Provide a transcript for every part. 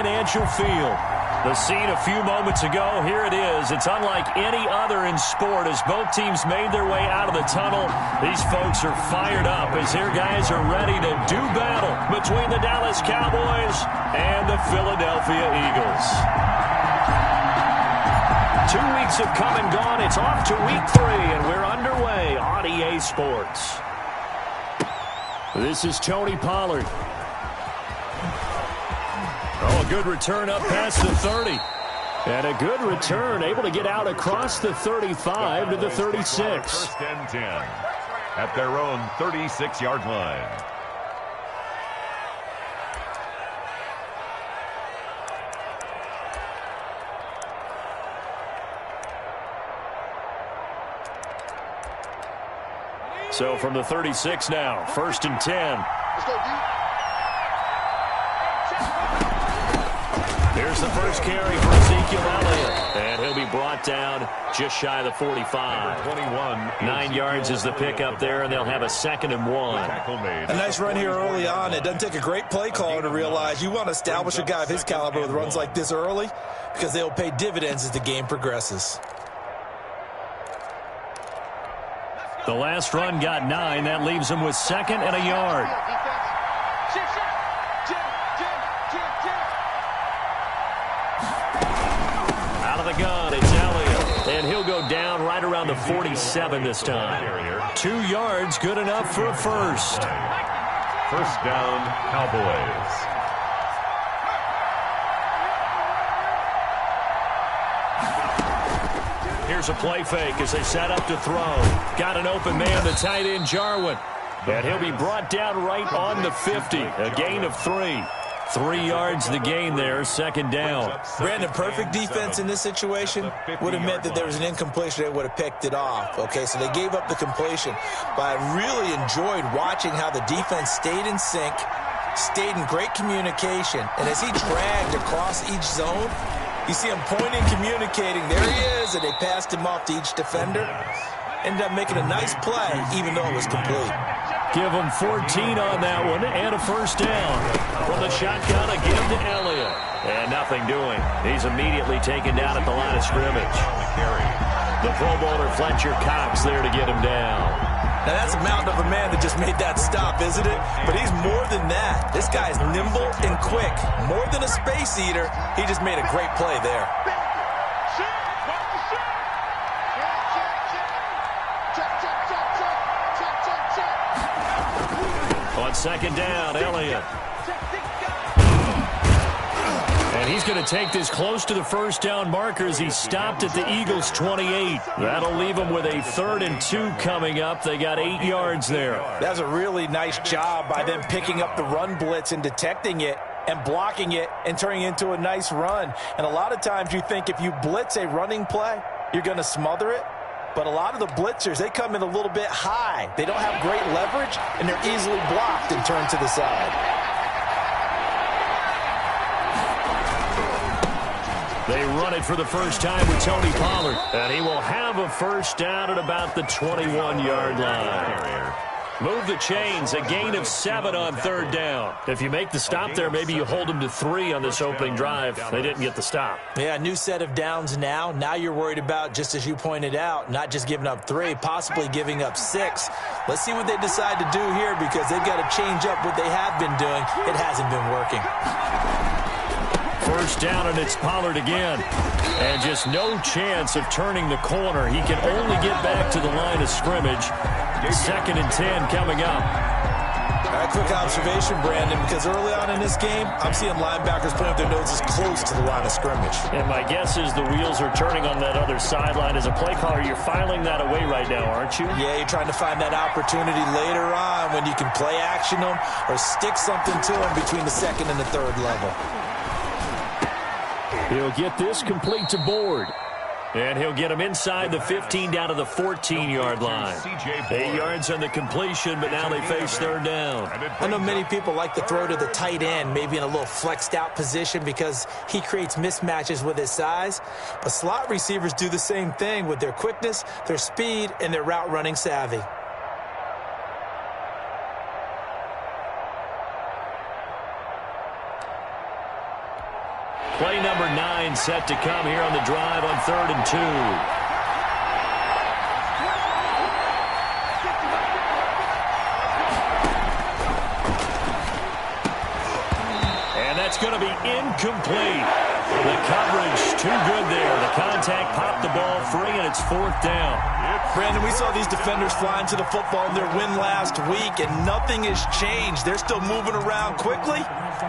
Financial Field. The scene a few moments ago, here it is. It's unlike any other in sport as both teams made their way out of the tunnel. These folks are fired up as their guys are ready to do battle between the Dallas Cowboys and the Philadelphia Eagles. 2 weeks have come and gone. It's off to week 3, and we're underway on EA Sports. This is Tony Pollard. Oh, a good return up past the 30. And a good return, able to get out across the 35 to the 36. First and 10 at their own 36-yard line. So from the 36 now, first and 10. Let's go, D. Here's the first carry for Ezekiel Elliott. And he'll be brought down just shy of the 45. 9 yards is the pickup there, and they'll have a 2nd and 1. A nice run here early on. It doesn't take a great play caller to realize you want to establish a guy of his caliber with runs like this early because they'll pay dividends as the game progresses. The last run got 9. That leaves him with 2nd and a yard. Out of the gun, it's Elliott. And he'll go down right around the 47 this time. 2 yards, good enough for a first. First down, Cowboys. Here's a play fake as they set up to throw. Got an open man, the tight end, Jarwin. And he'll be brought down right on the 50. A gain of 3. 3 yards the gain there, 2nd down. Brandon, perfect defense in this situation would have meant that there was an incompletion. They would have picked it off. Okay, so they gave up the completion. But I really enjoyed watching how the defense stayed in sync, stayed in great communication. And as he dragged across each zone, you see him pointing, communicating. There he is, and they passed him off to each defender. Ended up making a nice play, even though it was complete. Give him 14 on that one, and a first down. From the shotgun, again to Elliott. And nothing doing. He's immediately taken down at the line of scrimmage. The Pro Bowler Fletcher Cox there to get him down. Now, that's a mountain of a man that just made that stop, isn't it? But he's more than that. This guy's nimble and quick. More than a space eater, he just made a great play there. On 2nd down, Elliott. And he's going to take this close to the first down marker as he stopped at the Eagles' 28. That'll leave him with a 3rd and 2 coming up. They got 8 yards there. That's a really nice job by them picking up the run blitz and detecting it and blocking it and turning it into a nice run. And a lot of times you think if you blitz a running play, you're going to smother it. But a lot of the blitzers, they come in a little bit high. They don't have great leverage, and they're easily blocked and turned to the side. They run it for the first time with Tony Pollard. And he will have a first down at about the 21-yard line. Move the chains, a gain of 7 on 3rd down. If you make the stop there, maybe you hold them to 3 on this opening drive. They didn't get the stop. Yeah, new set of downs now. Now you're worried about, just as you pointed out, not just giving up 3, possibly giving up 6. Let's see what they decide to do here because they've got to change up what they have been doing. It hasn't been working. First down, and it's Pollard again. And just no chance of turning the corner. He can only get back to the line of scrimmage. 2nd and 10 coming up. A quick observation, Brandon, because early on in this game, I'm seeing linebackers putting up their noses close to the line of scrimmage. And my guess is the wheels are turning on that other sideline. As a play caller, you're filing that away right now, aren't you? Yeah, you're trying to find that opportunity later on when you can play action them or stick something to them between the 2nd and the 3rd level. He'll get this complete to Board. And he'll get him inside the 15 down to the 14-yard line. 8 yards on the completion, but now they face 3rd down. I know many people like to throw to the tight end, maybe in a little flexed out position because he creates mismatches with his size. But slot receivers do the same thing with their quickness, their speed, and their route running savvy. Play number 9 set to come here on the drive on 3rd and 2. And that's going to be incomplete. The coverage too good there. The contact popped the ball free, and it's 4th down. Brandon, we saw these defenders flying to the football in their win last week, and nothing has changed. They're still moving around quickly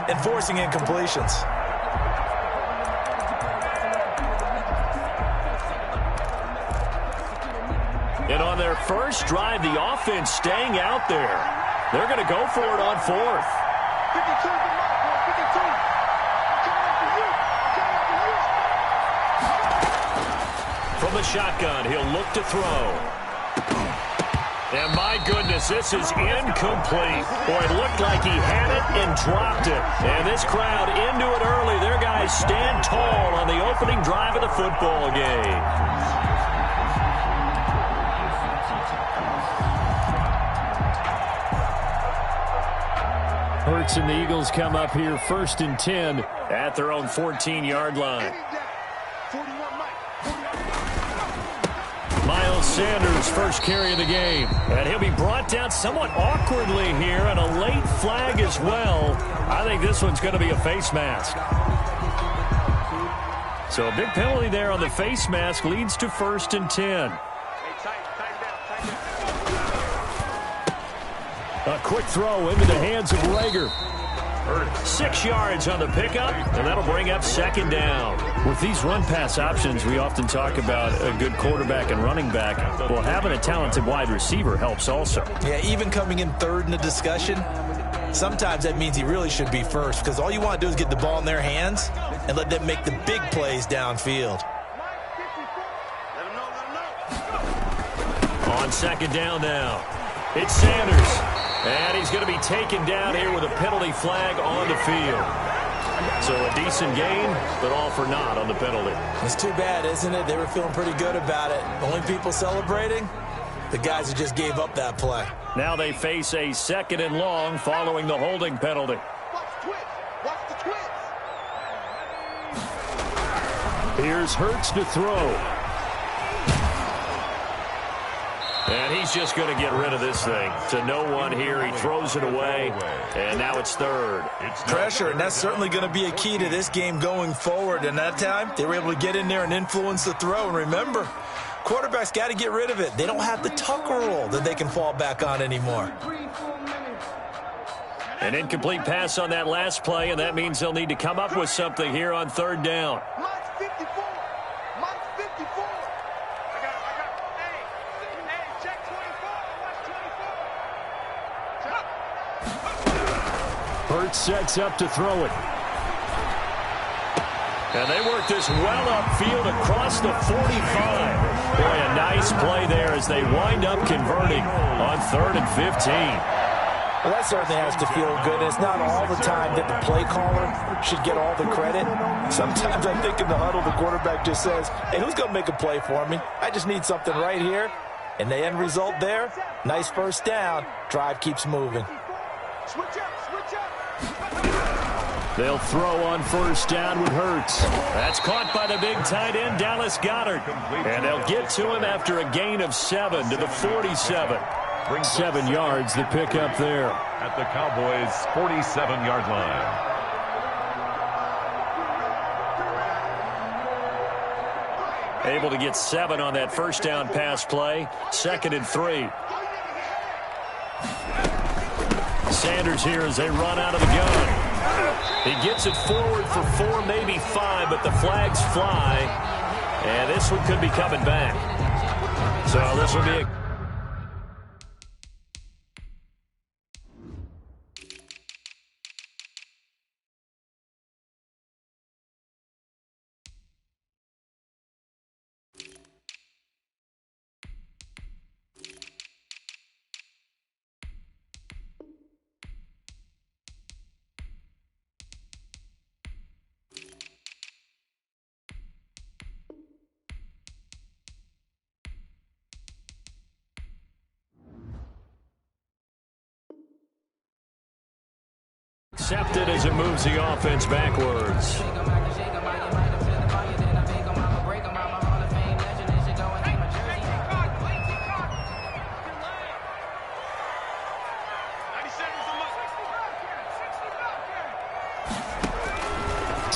and forcing incompletions. And on their first drive, the offense staying out there. They're going to go for it on 4th. From the shotgun, he'll look to throw. And my goodness, this is incomplete. Boy, it looked like he had it and dropped it. And this crowd into it early. Their guys stand tall on the opening drive of the football game. Hurts and the Eagles come up here 1st and 10 at their own 14-yard line. Miles Sanders, first carry of the game. And he'll be brought down somewhat awkwardly here, and a late flag as well. I think this one's going to be a face mask. So a big penalty there on the face mask leads to 1st and 10. A quick throw into the hands of Rager. 6 yards on the pickup, and that'll bring up 2nd down. With these run-pass options, we often talk about a good quarterback and running back. Well, having a talented wide receiver helps also. Yeah, even coming in 3rd in the discussion, sometimes that means he really should be first, because all you want to do is get the ball in their hands and let them make the big plays downfield. On 2nd down now, it's Sanders. And he's going to be taken down here with a penalty flag on the field. So a decent gain, but all for naught on the penalty. It's too bad, isn't it? They were feeling pretty good about it. Only people celebrating, the guys who just gave up that play. Now they face a 2nd and long following the holding penalty. Here's Hurts to throw. And he's just going to get rid of this thing. To no one here. He throws it away. And now it's 3rd. Pressure, and that's certainly going to be a key to this game going forward. And that time, they were able to get in there and influence the throw. And remember, quarterbacks got to get rid of it. They don't have the Tucker rule that they can fall back on anymore. An incomplete pass on that last play, and that means they'll need to come up with something here on 3rd down. Hurts sets up to throw it. And they work this well upfield across the 45. Boy, a nice play there as they wind up converting on 3rd and 15. Well, that certainly has to feel good. It's not all the time that the play caller should get all the credit. Sometimes I think in the huddle, the quarterback just says, hey, who's going to make a play for me? I just need something right here. And the end result there, nice 1st down. Drive keeps moving. Switch up. They'll throw on 1st down with Hurts. That's caught by the big tight end, Dallas Goedert. And they'll get to him after a gain of 7 to the 47. 7 yards, the pickup there. At the Cowboys' 47-yard line. Able to get 7 on that 1st down pass play. 2nd and 3. Sanders here as they run out of the gun. He gets it forward for 4, maybe 5, but the flags fly. And this one could be coming back. So this will be a... accepted as it moves the offense backwards.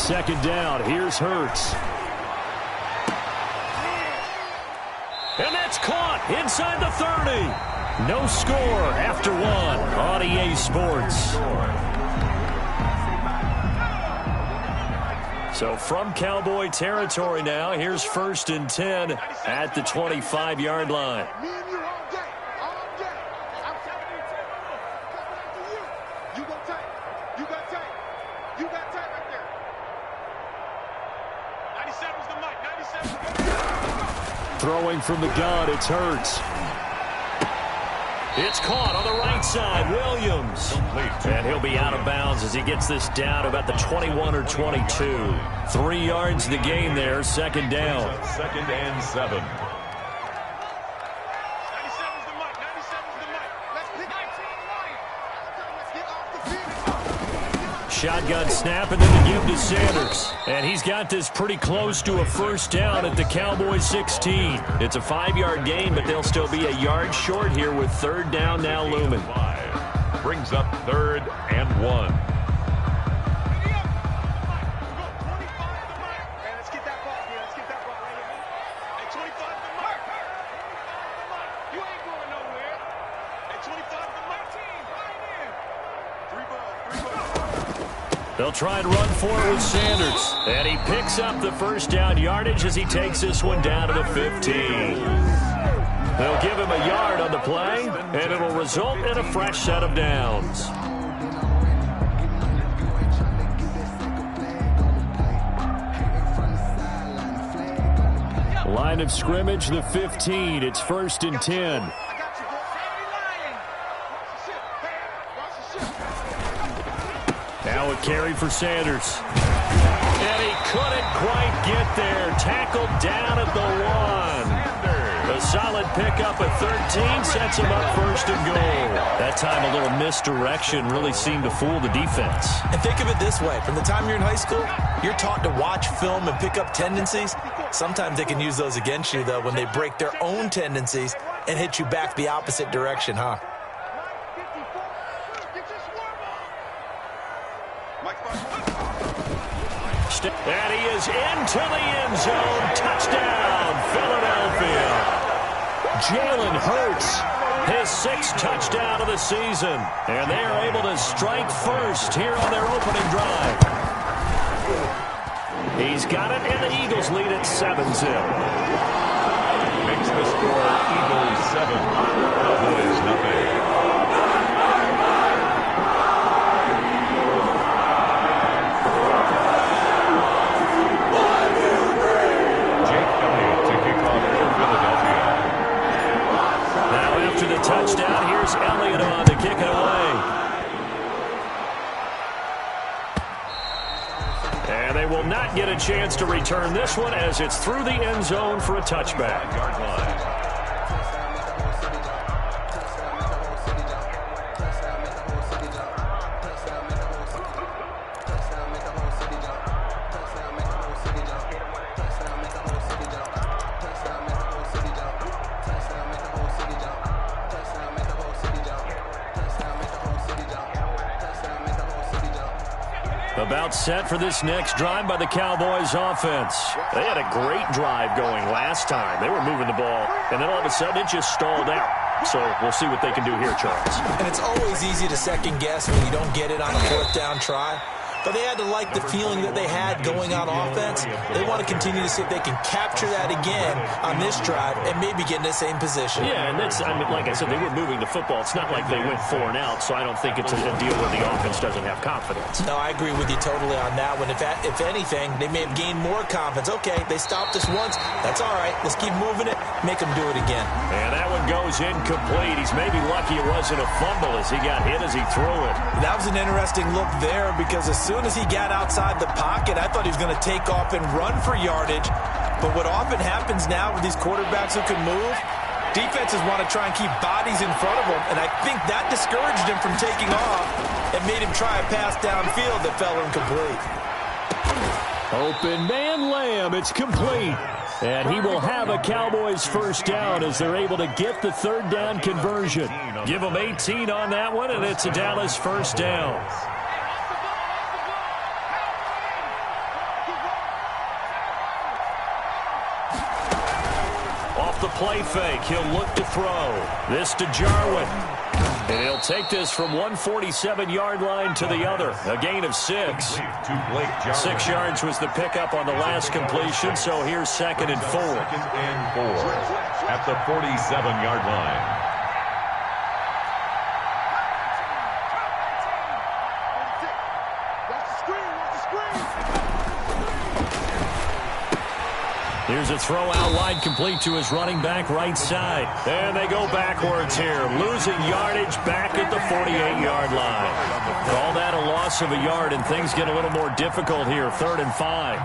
second down. Here's Hurts. And that's caught inside the 30. No score after one on EA Sports. So from Cowboy territory now, here's 1st and 10 at the 25-yard line. Throwing from the gun, it's Hurts. It's caught on the right side, Williams. And he'll be out of bounds as he gets this down about the 21 or 22. 3 yards the gain there, second down. 2nd and 7. Shotgun snap, and then the give to Sanders. And he's got this pretty close to a first down at the Cowboys 16. It's a 5-yard gain, but they'll still be a yard short here with 3rd down now looming. Brings up 3rd and 1. They'll try and run for it with Sanders. And he picks up the first down yardage as he takes this one down to the 15. They'll give him a yard on the play, and it'll result in a fresh set of downs. Line of scrimmage, the 15. It's 1st and 10. Now a carry for Sanders. And he couldn't quite get there. Tackled down at the 1. A solid pickup at 13 sets him up 1st and goal. That time a little misdirection really seemed to fool the defense. And think of it this way. From the time you're in high school, you're taught to watch film and pick up tendencies. Sometimes they can use those against you, though, when they break their own tendencies and hit you back the opposite direction, huh? And he is into the end zone. Touchdown, Philadelphia. Jalen Hurts, his 6th touchdown of the season. And they are able to strike first here on their opening drive. He's got it, and the Eagles lead at 7-0. Makes the score Eagles 7, Cowboys nothing. Touchdown. Here's Elliott on to kick it away. And they will not get a chance to return this one as it's through the end zone for a touchback. About set for this next drive by the Cowboys offense. They had a great drive going last time. They were moving the ball, and then all of a sudden it just stalled out. So we'll see what they can do here, Charles. And it's always easy to second guess when you don't get it on a 4th down try. But they had to like the feeling that they had going on offense. They want to continue to see if they can capture that again on this drive and maybe get in the same position. Yeah, and that's, I mean, like I said, they were moving the football. It's not like they went 4 and out, so I don't think it's a deal where the offense doesn't have confidence. No, I agree with you totally on that one. If anything, they may have gained more confidence. Okay, they stopped us once. That's all right. Let's keep moving it. Make them do it again. And that one goes incomplete. He's maybe lucky it wasn't a fumble as he got hit as he threw it. That was an interesting look there because as soon as he got outside the pocket, I thought he was going to take off and run for yardage. But what often happens now with these quarterbacks who can move, defenses want to try and keep bodies in front of them, and I think that discouraged him from taking off and made him try a pass downfield that fell incomplete. Open man Lamb, it's complete. And he will have a Cowboys first down as they're able to get the 3rd down conversion. Give them 18 on that one, and it's a Dallas first down. off the play fake. He'll look to throw. This to Jarwin. And he'll take this from 147-yard line to the other. A gain of 6. 6 yards was the pickup on the last completion, so here's 2nd and 4. 2nd and 4 at the 47-yard line. Here's a throw out wide, complete to his running back right side. And they go backwards here, losing yardage back at the 48-yard line. Call that a loss of a yard, and things get a little more difficult here, 3rd and 5.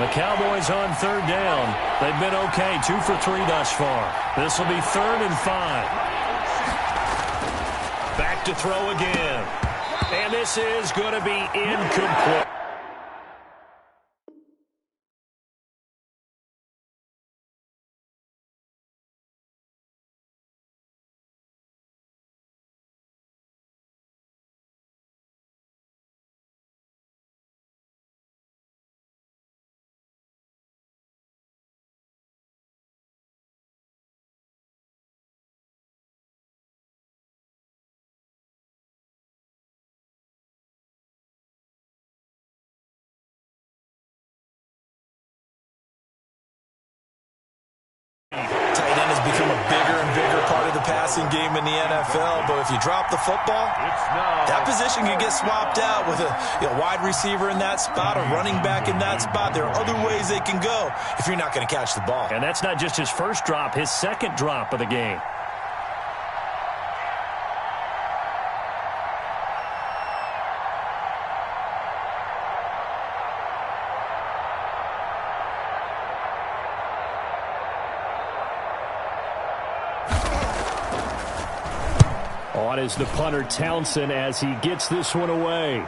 The Cowboys on 3rd down. They've been okay, 2 for 3 thus far. This will be 3rd and 5. Back to throw again. And this is going to be incomplete. Tight end has become a bigger and bigger part of the passing game in the NFL, but if you drop the football, that position can get swapped out with a wide receiver in that spot, a running back in that spot. There are other ways they can go if you're not going to catch the ball. And that's not just his first drop, his 2nd drop of the game. On is the punter, Townsend, as he gets this one away.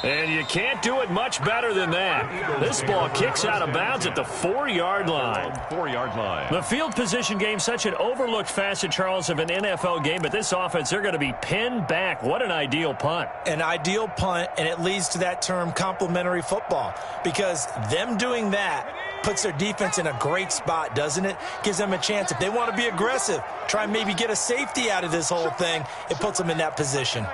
And you can't do it much better than that. This ball kicks out of bounds at the 4-yard line. 4-yard line. The field position game, such an overlooked facet, Charles, of an NFL game, but this offense, they're going to be pinned back. What an ideal punt. An ideal punt, and it leads to that term complementary football, because them doing that puts their defense in a great spot, doesn't it? Gives them a chance. If they want to be aggressive, try and maybe get a safety out of this whole thing, it puts them in that position.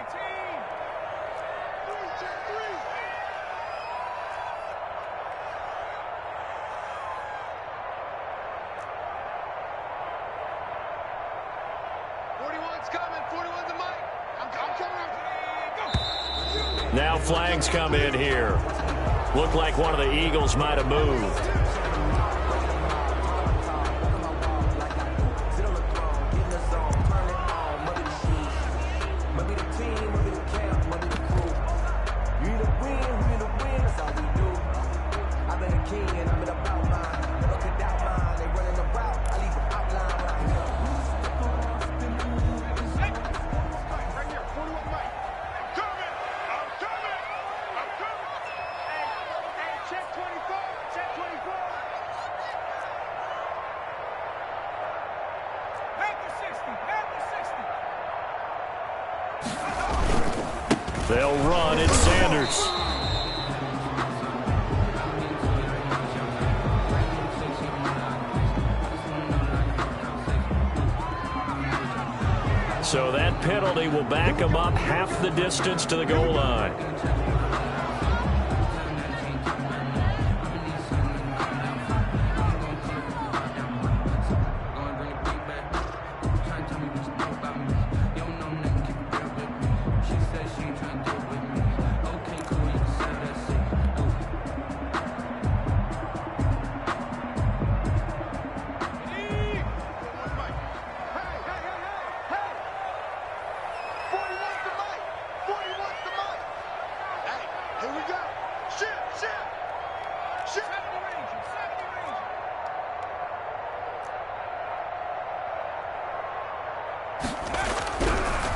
Now flags come in here. Looked like one of the Eagles might have moved. They'll run. It's Sanders. So that penalty will back him up half the distance to the goal line.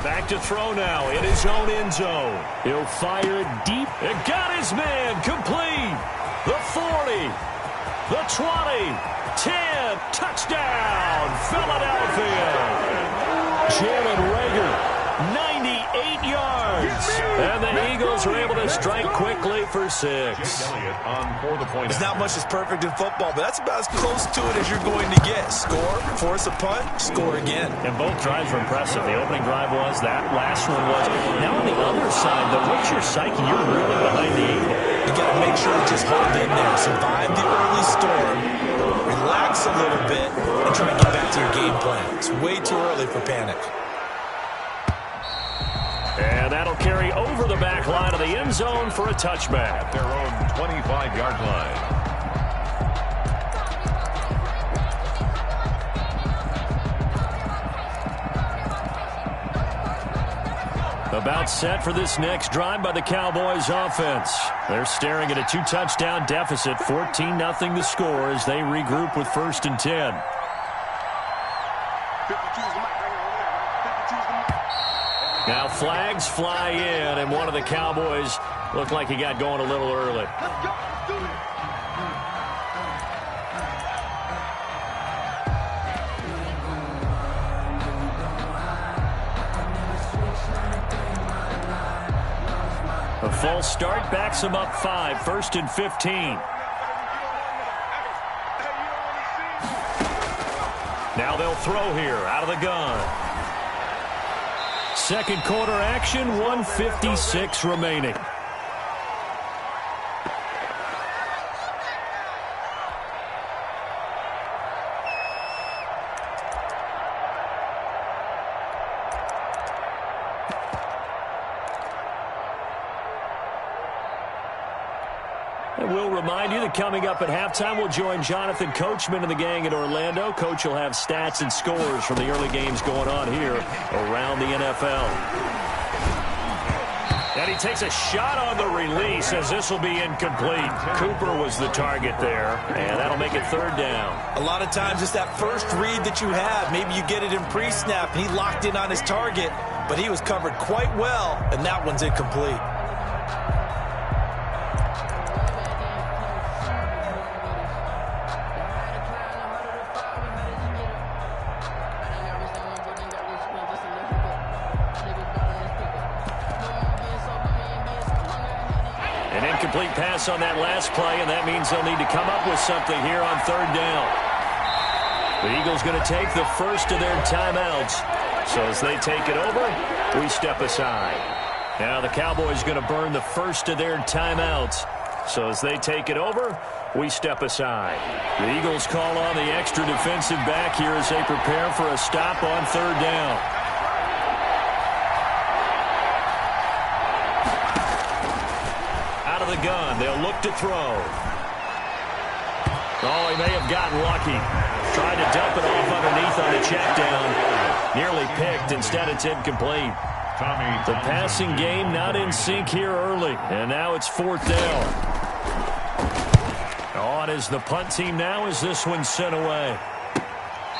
Back to throw now in his own end zone. He'll fire it deep. It got his man complete. The 40, the 20, 10, touchdown, Philadelphia. Jalen Reagor, 8 yards. And the Eagles are able to strike quickly for 6. There's not much that's perfect in football, but that's about as close to it as you're going to get. Score, force a punt, score again. And both drives were impressive. The opening drive was, that last one was. Now on the other side, though, what's your psyche? You're really behind the 8 ball. You got to make sure to just hold in there, survive the early storm, relax a little bit, and try and get back to your game plan. It's way too early for panic. And that'll carry over the back line of the end zone for a touchback. At their own 25-yard line. About set for this next drive by the Cowboys offense. They're staring at a 2-touchdown deficit, 14-0 the score as they regroup with 1st and 10. Now flags fly in, and one of the Cowboys looked like he got going a little early. A false start backs him up 5, 1st and 15. Now they'll throw here out of the gun. Second quarter action, 1:56 remaining. And we'll remind you that coming up at halftime, we'll join Jonathan Coachman and the gang in Orlando. Coach will have stats and scores from the early games going on here around the NFL. And he takes a shot on the release as this will be incomplete. Cooper was the target there, and that'll make it 3rd down. A lot of times it's that first read that you have. Maybe you get it in pre-snap, and he locked in on his target, but he was covered quite well, and that one's incomplete. Incomplete pass on that last play, and that means they'll need to come up with something here on 3rd down. The Eagles going to take the first of their timeouts. So as they take it over, we step aside. Now the Cowboys going to burn the first of their timeouts. So as they take it over, we step aside. The Eagles call on the extra defensive back here as they prepare for a stop on 3rd down. The gun. They'll look to throw. Oh, he may have gotten lucky. Tried to dump it off underneath on the check down. Nearly picked. Instead, it's incomplete. The passing game not in sync here early. And now it's 4th down. On is the punt team now as this one's sent away.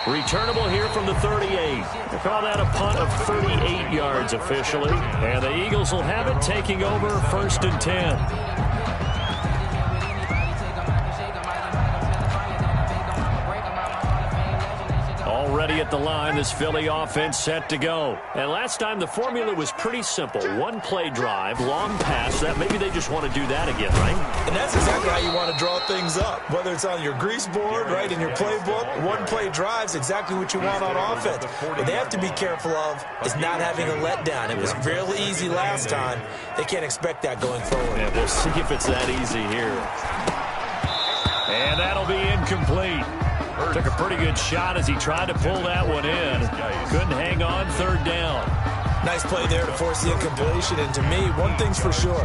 Returnable here from the 38. They call that a punt of 38 yards officially. And the Eagles will have it taking over 1st and 10. Already at the line, this Philly offense set to go. And last time the formula was pretty simple. 1-play drive, long pass. That maybe they just want to do that again, right? And that's exactly how you want to draw things up. Whether it's on your grease board, right, in your playbook, 1-play drive's exactly what you want on offense. What they have to be careful of is not having a letdown. It was real easy last time. They can't expect that going forward. Yeah, we'll see if it's that easy here. And that'll be incomplete. Took a pretty good shot as he tried to pull that one in. Couldn't hang on 3rd down. Nice play there to force the incompletion. And to me, one thing's for sure.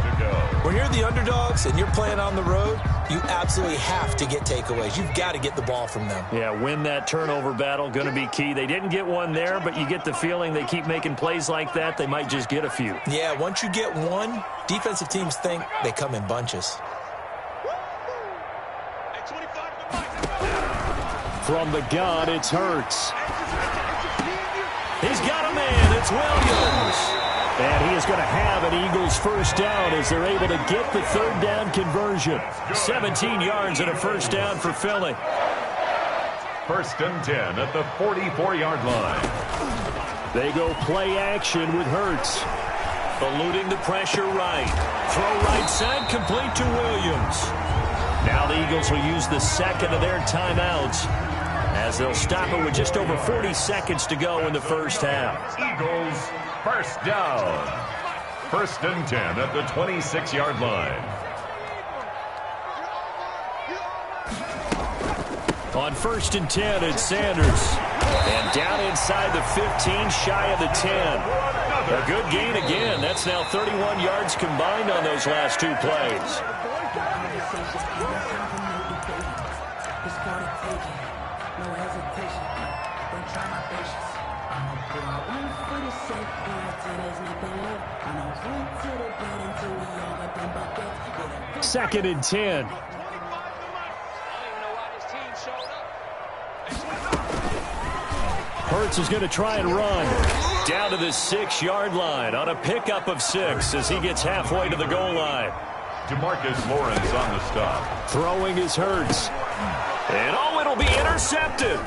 When you're the underdogs and you're playing on the road, you absolutely have to get takeaways. You've got to get the ball from them. Yeah, win that turnover battle, going to be key. They didn't get one there, but you get the feeling they keep making plays like that, they might just get a few. Yeah, once you get one, defensive teams think they come in bunches. From the gun, it's Hurts. He's got a man. It's Williams. And he is going to have an Eagles 1st down as they're able to get the 3rd down conversion. 17 yards and a 1st down for Philly. 1st and 10 at the 44-yard line. They go play action with Hurts. Eluding the pressure right. Throw right side, complete to Williams. Now the Eagles will use the second of their timeouts as they'll stop it with just over 40 seconds to go in the first half. Eagles first down. 1st and 10 at the 26-yard line. On 1st and 10, it's Sanders. And down inside the 15, shy of the 10. A good gain again. That's now 31 yards combined on those last two plays. Second and 10. Hurts is going to try and run. Down to the 6-yard line on a pickup of 6 as he gets halfway to the goal line. DeMarcus Lawrence on the stop. Throwing is Hurts. And it'll be intercepted.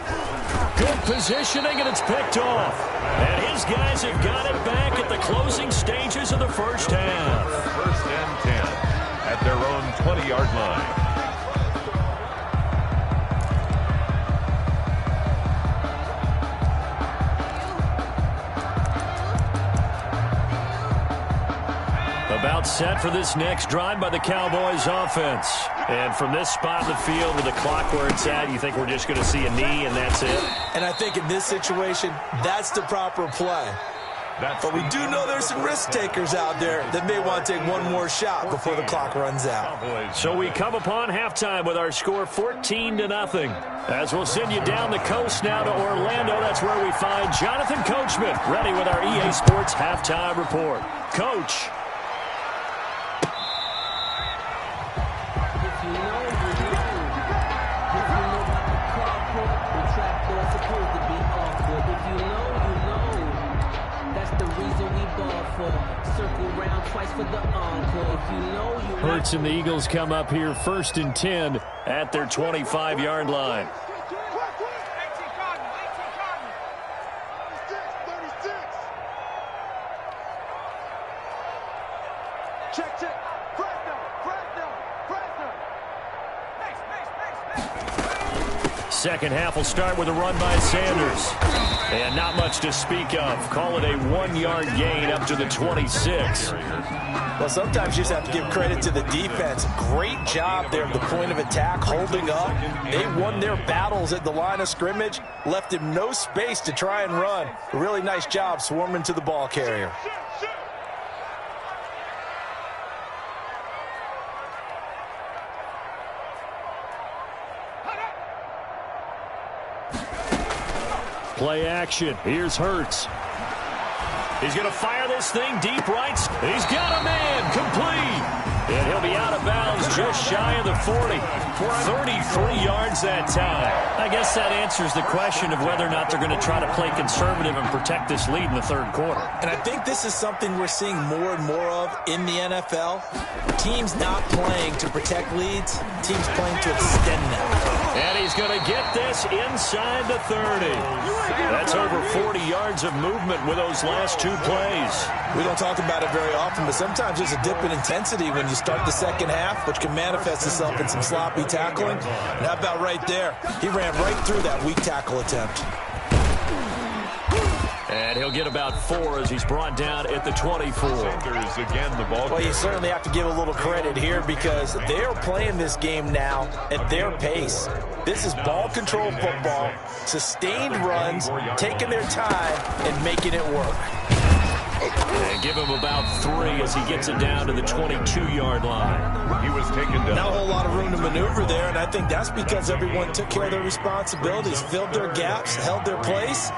Good positioning, and it's picked off. And his guys have got it back at the closing stages of the first half. 1st and 10 at their own 20-yard line. About set for this next drive by the Cowboys offense. And from this spot in the field with the clock where it's at, you think we're just going to see a knee and that's it? And I think in this situation, that's the proper play. But we do know there's some risk takers out there that may want to take one more shot before the clock runs out. So we come upon halftime with our score 14-0. As we'll send you down the coast now to Orlando, that's where we find Jonathan Coachman ready with our EA Sports halftime report. Coach. Hurts and the Eagles come up here 1st and 10 at their 25-yard line. Second half will start with a run by Sanders. And not much to speak of. Call it a 1-yard gain up to the 26. Well, sometimes you just have to give credit to the defense. Great job there at the point of attack, holding up. They won their battles at the line of scrimmage, left him no space to try and run. A really nice job swarming to the ball carrier. Play action. Here's Hurts. He's going to fire this thing deep right. He's got a man. Complete. And he'll be out of bounds just shy of the 40. 33 yards that time. I guess that answers the question of whether or not they're going to try to play conservative and protect this lead in the third quarter. And I think this is something we're seeing more and more of in the NFL. Teams not playing to protect leads. Teams playing to extend them. And he's going to get this inside the 30. That's over 40 yards of movement with those last two plays. We don't talk about it very often, but sometimes there's a dip in intensity when you start the second half, which can manifest itself in some sloppy tackling. And how about right there? He ran right through that weak tackle attempt. And he'll get about 4 as he's brought down at the 24. Sanders again, the ball. Well, you certainly have to give a little credit here because they're playing this game now at their pace. This is ball control football, sustained runs, taking their time and making it work. And give him about 3 as he gets it down to the 22-yard line. He was taken down. Not a whole lot of room to maneuver there, and I think that's because everyone took care of their responsibilities, filled their gaps, held their place.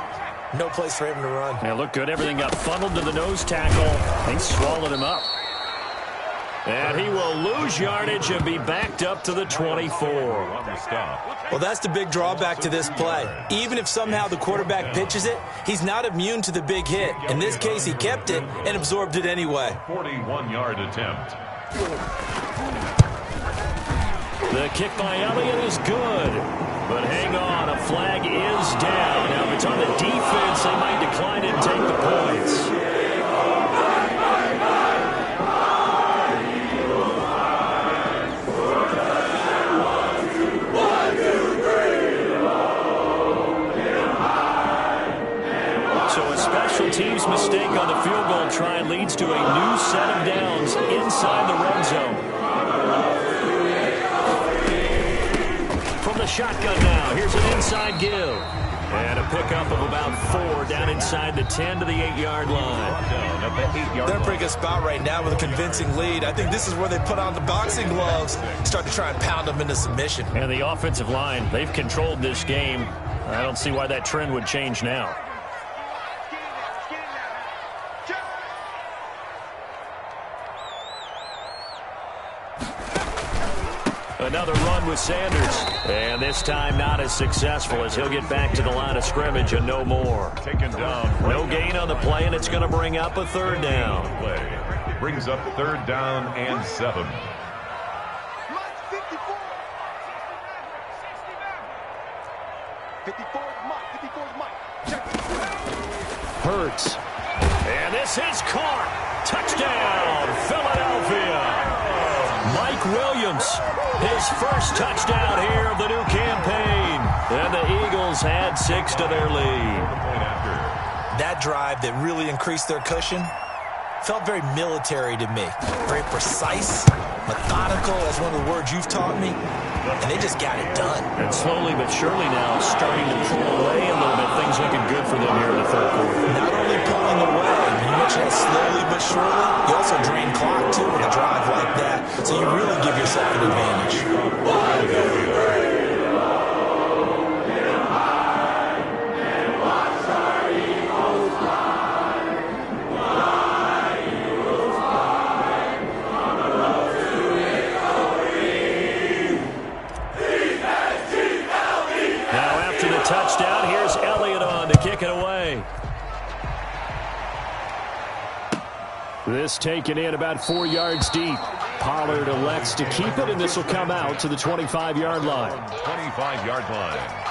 No place for him to run. Yeah, looked good. Everything got funneled to the nose tackle. He swallowed him up. And he will lose yardage and be backed up to the 24. Well, that's the big drawback to this play. Even if somehow the quarterback pitches it, he's not immune to the big hit. In this case, he kept it and absorbed it anyway. 41-yard attempt. The kick by Elliott is good. But hang on, a flag is down. Now, if it's on the defense, they might decline and take the points. shotgun now. Here's an inside give. And a pickup of about 4 down inside the 10 to the 8-yard line. They're in a pretty good spot right now with a convincing lead. I think this is where they put on the boxing gloves, start to try and pound them into submission. And the offensive line, they've controlled this game. I don't see why that trend would change now. Another run with Sanders. And this time not as successful as he'll get back to the line of scrimmage and no more. Taken down. No gain on the play, and it's going to bring up a 3rd down. Play brings up 3rd down and 7. Hurts. And this is caught. Touchdown, Philadelphia. Mike Williams, his first touchdown here of the new campaign. And the Eagles add 6 to their lead. That drive that really increased their cushion felt very military to me. Very precise, methodical, that's one of the words you've taught me. And they just got it done. And slowly but surely now starting to pull away a little bit. Things looking good for them here in the 3rd quarter. Not only pulling away, you mentioned that slowly but surely, you also drain clock too with a drive like that. So you really give yourself an advantage. Touchdown. Here's Elliott on to kick it away. This taken in about 4 yards deep. Pollard elects to keep it, and this will come out to the 25-yard line. 25-yard line.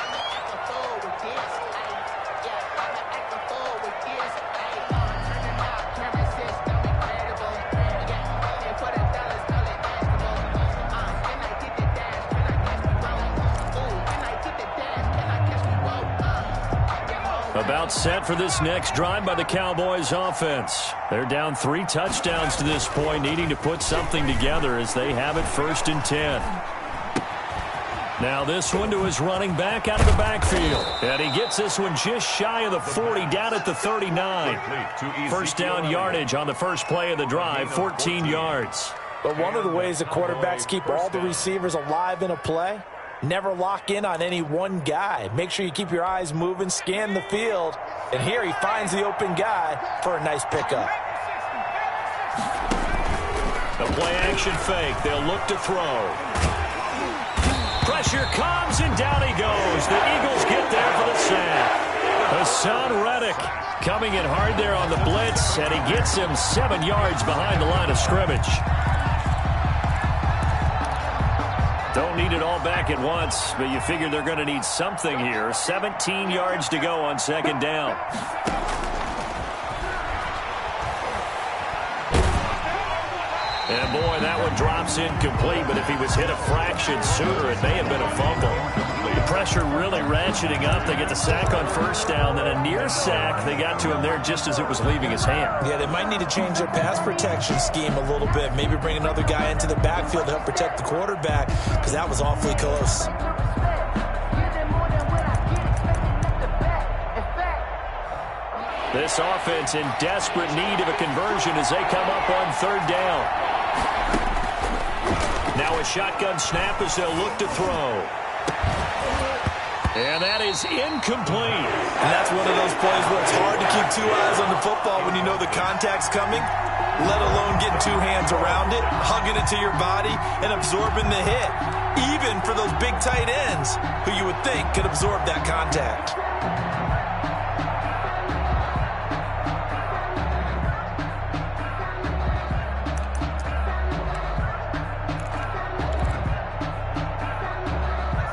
About set for this next drive by the Cowboys offense. They're down 3 touchdowns to this point, needing to put something together as they have it 1st and 10. Now this one to his running back out of the backfield. And he gets this one just shy of the 40, down at the 39. 1st down yardage on the first play of the drive, 14 yards. But one of the ways the quarterbacks keep all the receivers alive in a play, never lock in on any one guy. Make sure you keep your eyes moving, scan the field. And here he finds the open guy for a nice pickup. The play-action fake. They'll look to throw. Pressure comes, and down he goes. The Eagles get there for the sack. Hassan Reddick coming in hard there on the blitz, and he gets him 7 yards behind the line of scrimmage. Don't need it all back at once, but you figure they're going to need something here. 17 yards to go on 2nd down. And boy, that one drops incomplete, but if he was hit a fraction sooner, it may have been a fumble. The pressure really ratcheting up. They get the sack on 1st down, then a near sack. They got to him there just as it was leaving his hand. Yeah, they might need to change their pass protection scheme a little bit. Maybe bring another guy into the backfield to help protect the quarterback, because that was awfully close. This offense in desperate need of a conversion as they come up on 3rd down. Now a shotgun snap as they'll look to throw. And that is incomplete. And that's one of those plays where it's hard to keep 2 eyes on the football when you know the contact's coming, let alone getting 2 hands around it, hugging it to your body, and absorbing the hit. Even for those big tight ends who you would think could absorb that contact.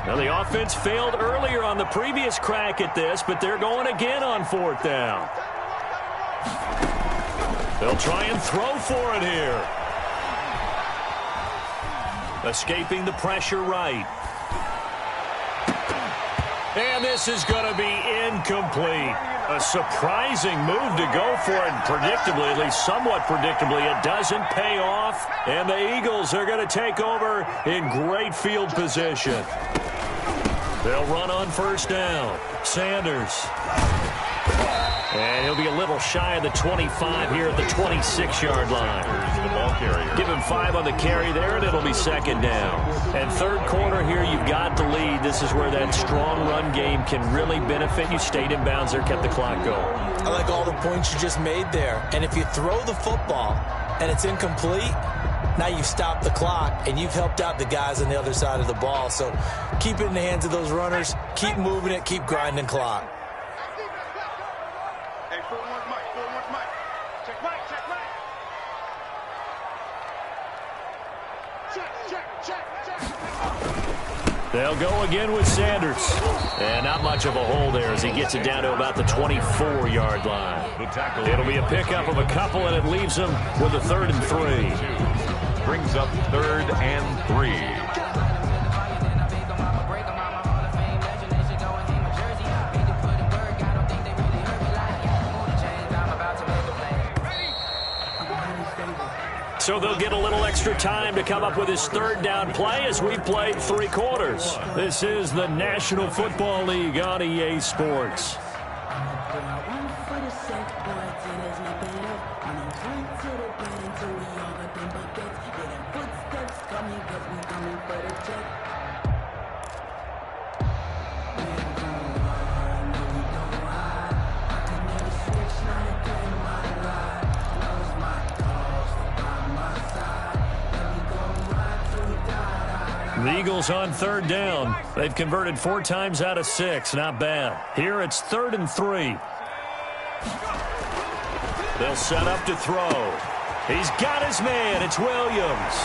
Now the offense failed earlier on the previous crack at this, but they're going again on 4th down. They'll try and throw for it here. Escaping the pressure right. And this is going to be incomplete. A surprising move to go for it, and predictably, at least somewhat predictably, it doesn't pay off. And the Eagles are going to take over in great field position. They'll run on first down. Sanders. And he'll be a little shy of the 25 here at the 26-yard line. Give him 5 on the carry there, and it'll be second down. And third quarter here, you've got the lead. This is where that strong run game can really benefit you. Stayed in bounds there, kept the clock going. I like all the points you just made there. And if you throw the football and it's incomplete, now you've stopped the clock, and you've helped out the guys on the other side of the ball. So keep it in the hands of those runners. Keep moving it. Keep grinding clock. They'll go again with Sanders. And not much of a hole there as he gets it down to about the 24-yard line. It'll be a pickup of a couple, and it leaves them with a 3rd and 3. Brings up 3rd and 3. So they'll get a little extra time to come up with his 3rd down play as we played 3 quarters. This is the National Football League on EA Sports. The Eagles on 3rd down. They've converted 4 times out of 6. Not bad. Here it's 3rd and 3. They'll set up to throw. He's got his man. It's Williams.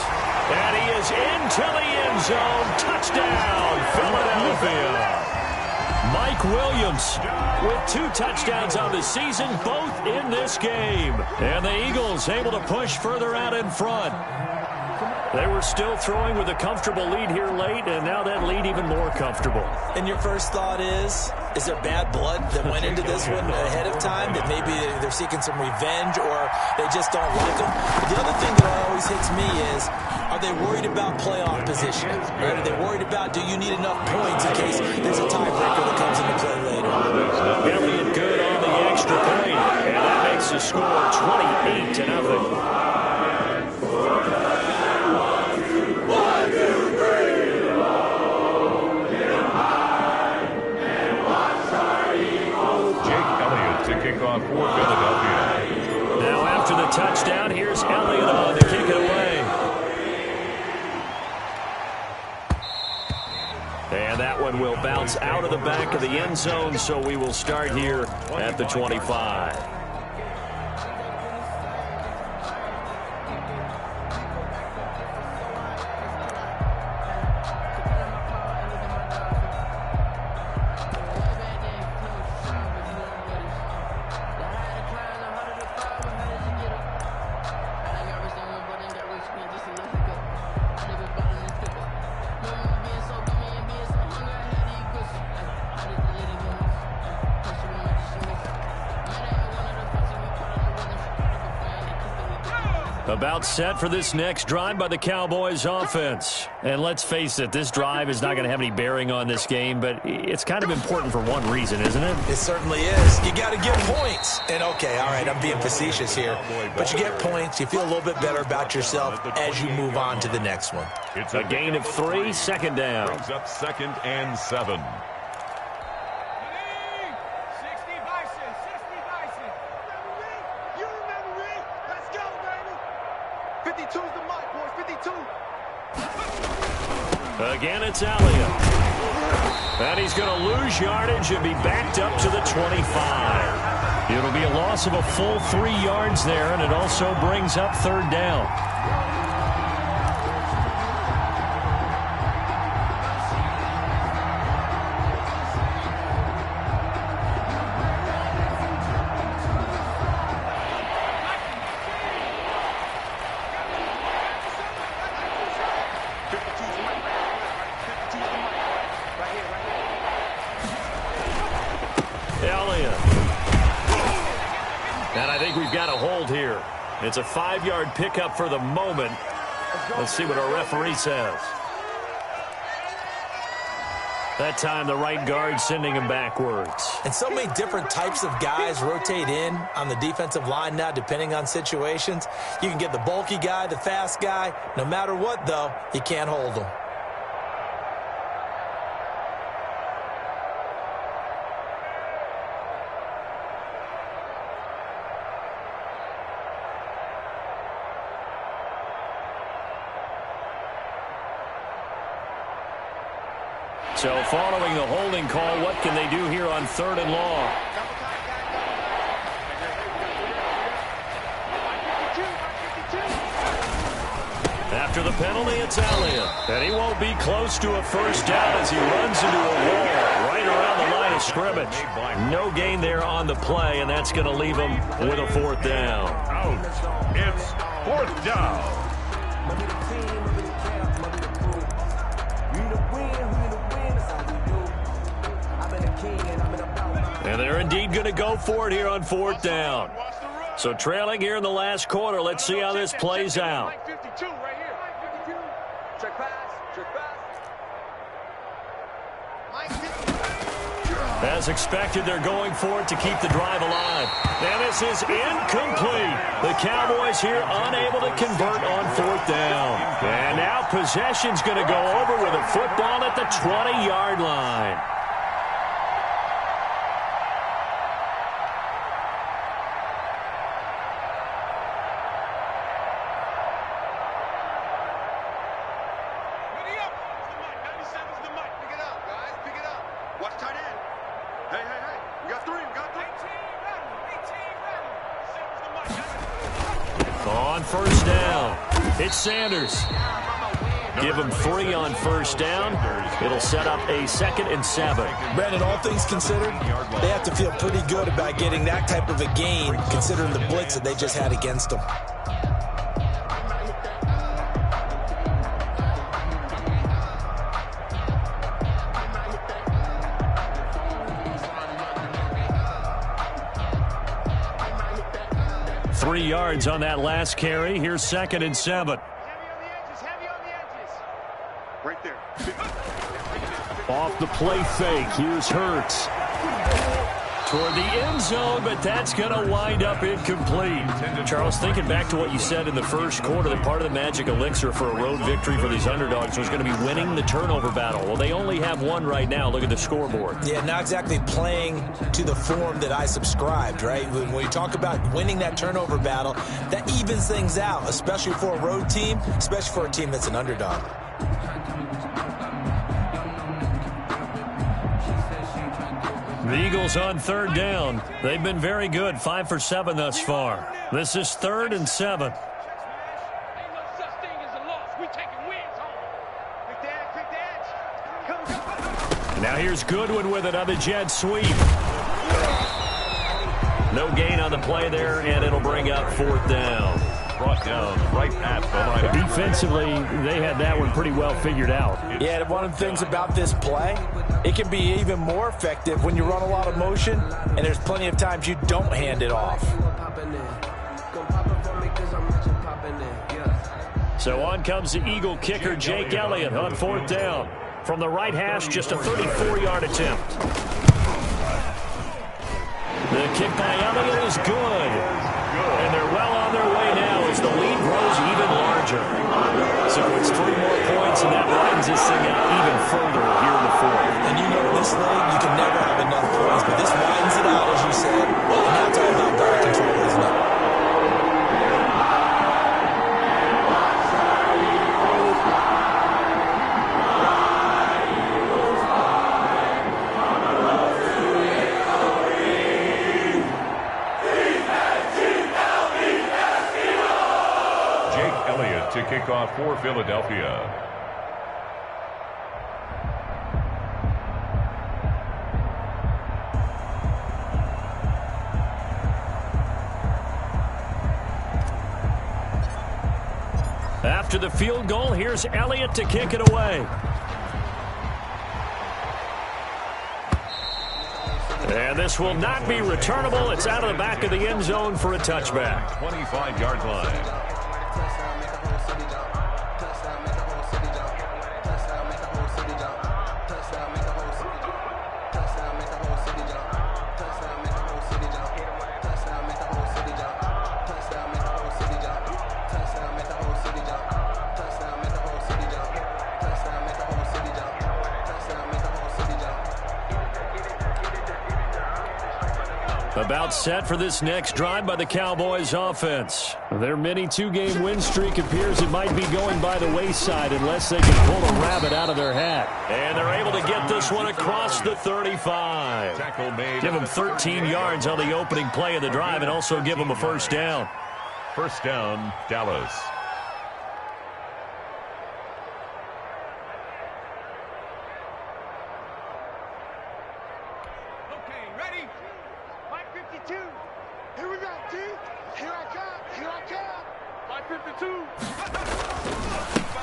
And he is into the end zone. Touchdown, Philadelphia. Mike Williams with 2 touchdowns on the season, both in this game. And the Eagles able to push further out in front. They were still throwing with a comfortable lead here late, and now that lead even more comfortable. And your first thought is there bad blood that went into this one ahead of time, that maybe they're seeking some revenge or they just don't like them? The other thing that always hits me is, are they worried about playoff position? Right? Are they worried about, do you need enough points in case there's a tiebreaker that comes into play later? Elliott good on the extra point, and that makes the score 28-0. Kickoff for Philadelphia. Now after the touchdown, here's Elliott on to kick it away. And that one will bounce out of the back of the end zone, so we will start here at the 25. About set for this next drive by the Cowboys offense. And let's face it, this drive is not going to have any bearing on this game, but it's kind of important for one reason, isn't it? It certainly is. You got to get points. And okay, all right, I'm being facetious here, but you get points, you feel a little bit better about yourself as you move on to the next one. It's a gain of 3, 2nd down. Brings up 2nd and 7. Again, it's Elliott. And he's going to lose yardage and be backed up to the 25. It'll be a loss of a full 3 yards there, and it also brings up 3rd down. And I think we've got a hold here. It's a 5-yard pickup for the moment. Let's see what our referee says. That time the right guard sending him backwards. And so many different types of guys rotate in on the defensive line now, depending on situations. You can get the bulky guy, the fast guy. No matter what, though, you can't hold them. So following the holding call, what can they do here on 3rd and long? After the penalty, it's Elliott. And he won't be close to a first down as he runs into a wall right around the line of scrimmage. No gain there on the play, and that's going to leave him with a 4th down. Out. It's 4th down. And they're indeed going to go for it here on 4th down. So trailing here in the last quarter. Let's see how this plays out. As expected, they're going for it to keep the drive alive. And this is incomplete. The Cowboys here unable to convert on 4th down. And now possession's going to go over with a football at the 20-yard line. On 1st down, it's Sanders. Give him 3 on 1st down. It'll set up a 2nd and 7. Brandon, all things considered, they have to feel pretty good about getting that type of a gain, considering the blitz that they just had against them. Three yards on that last carry. Here's 2nd and 7. Right there. Off the play fake. Here's Hurts. Toward the end zone, but that's going to wind up incomplete. Charles, thinking back to what you said in the first quarter, that part of the magic elixir for a road victory for these underdogs was going to be winning the turnover battle. Well, they only have one right now. Look at the scoreboard. Yeah, not exactly playing to the form that I subscribed, right? When you talk about winning that turnover battle, that evens things out, especially for a road team, especially for a team that's an underdog. The Eagles on 3rd down. They've been very good, 5 for 7 thus far. This is 3rd and 7. Now here's Goodwin with it on the jet sweep. No gain on the play there, and it'll bring up 4th down. Brought down right at the line. Defensively, they had that one pretty well figured out. Yeah, one of the things about this play, it can be even more effective when you run a lot of motion, and there's plenty of times you don't hand it off. So on comes the Eagle kicker, Jake Elliott, on 4th down. From the right hash, just a 34-yard attempt. The kick by Elliott is good. And they're well on their way now as the lead grows even larger. So it's 3 more points, and that widens this thing out even further here in the 4th. And you know, in this league, you can never have enough points, but this widens it out, as you said. And now it's all about ball control, isn't it? To kick off for Philadelphia. After the field goal, here's Elliott to kick it away. And this will not be returnable. It's out of the back of the end zone for a touchback. 25-yard line. About set for this next drive by the Cowboys offense. Their mini two-game win streak appears it might be going by the wayside unless they can pull a rabbit out of their hat. And they're able to get this one across the 35. Give them 13 yards on the opening play of the drive and also give them a first down. First down, Dallas.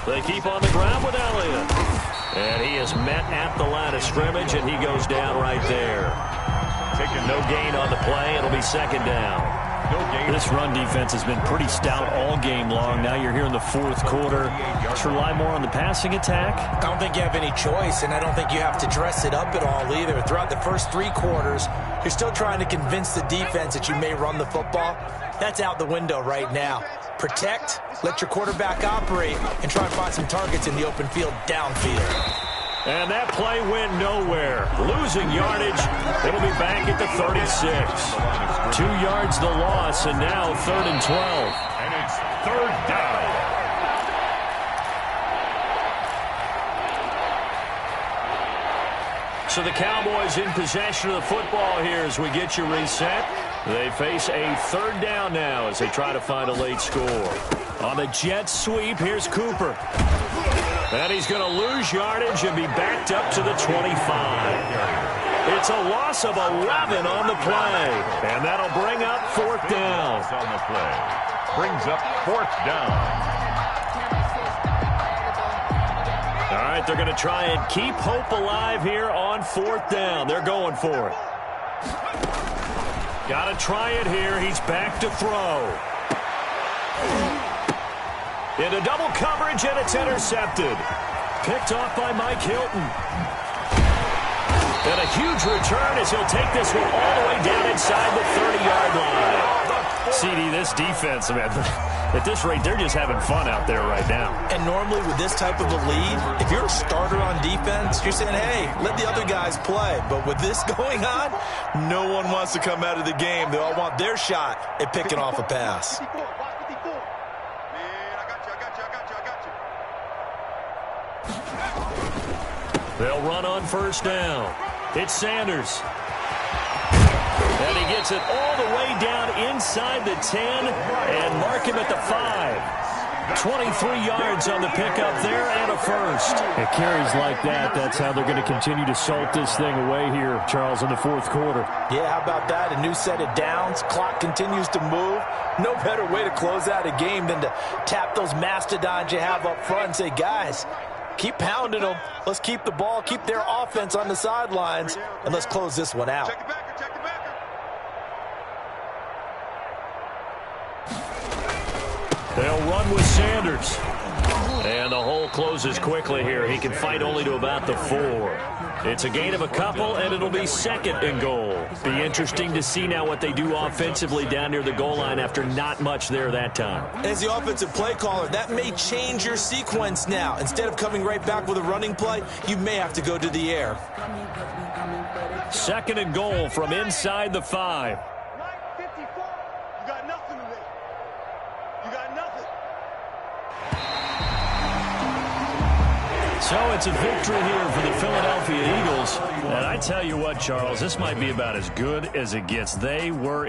They keep on the ground with Elliott. And he is met at the line of scrimmage, and he goes down right there. Taking no gain on the play. It'll be second down. This run defense has been pretty stout all game long. Now you're here in the fourth quarter. Let's rely more on the passing attack. I don't think you have any choice, and I don't think you have to dress it up at all either. Throughout the first 3 quarters, you're still trying to convince the defense that you may run the football. That's out the window right now. Protect, let your quarterback operate, and try and find some targets in the open field downfield. And that play went nowhere. Losing yardage. It'll be back at the 36. 2 yards the loss, and now 3rd and 12. And it's 3rd down. So the Cowboys in possession of the football here as we get you reset. They face a 3rd down now as they try to find a late score. On the jet sweep, here's Cooper. And he's going to lose yardage and be backed up to the 25. It's a loss of 11 on the play. And that'll bring up 4th down. On the play. Brings up 4th down. All right, they're going to try and keep hope alive here on 4th down. They're going for it. Got to try it here. He's back to throw. Into double coverage, and it's intercepted. Picked off by Mike Hilton. And a huge return as he'll take this one all the way down inside the 30-yard line. CD, this defense, man, at this rate, they're just having fun out there right now. And normally with this type of a lead, if you're a starter on defense, you're saying, hey, let the other guys play. But with this going on, no one wants to come out of the game. They all want their shot at picking off a pass. They'll run on 1st down. It's Sanders. And he gets it all the way down inside the 10 and mark him at the 5. 23 yards on the pickup there and a first. It carries like that. That's how they're going to continue to salt this thing away here, Charles, in the 4th quarter. Yeah, how about that? A new set of downs. Clock continues to move. No better way to close out a game than to tap those mastodons you have up front and say, guys, keep pounding them. Let's keep the ball, keep their offense on the sidelines, and let's close this one out. They'll run with Sanders. And the hole closes quickly here. He can fight only to about the 4. It's a gain of a couple, and it'll be 2nd and goal. Be interesting to see now what they do offensively down near the goal line after not much there that time. As the offensive play caller, that may change your sequence now. Instead of coming right back with a running play, you may have to go to the air. 2nd and goal from inside the 5. You got nothing today. You got nothing. So it's a victory here for the Philadelphia Eagles. And I tell you what, Charles, this might be about as good as it gets. They were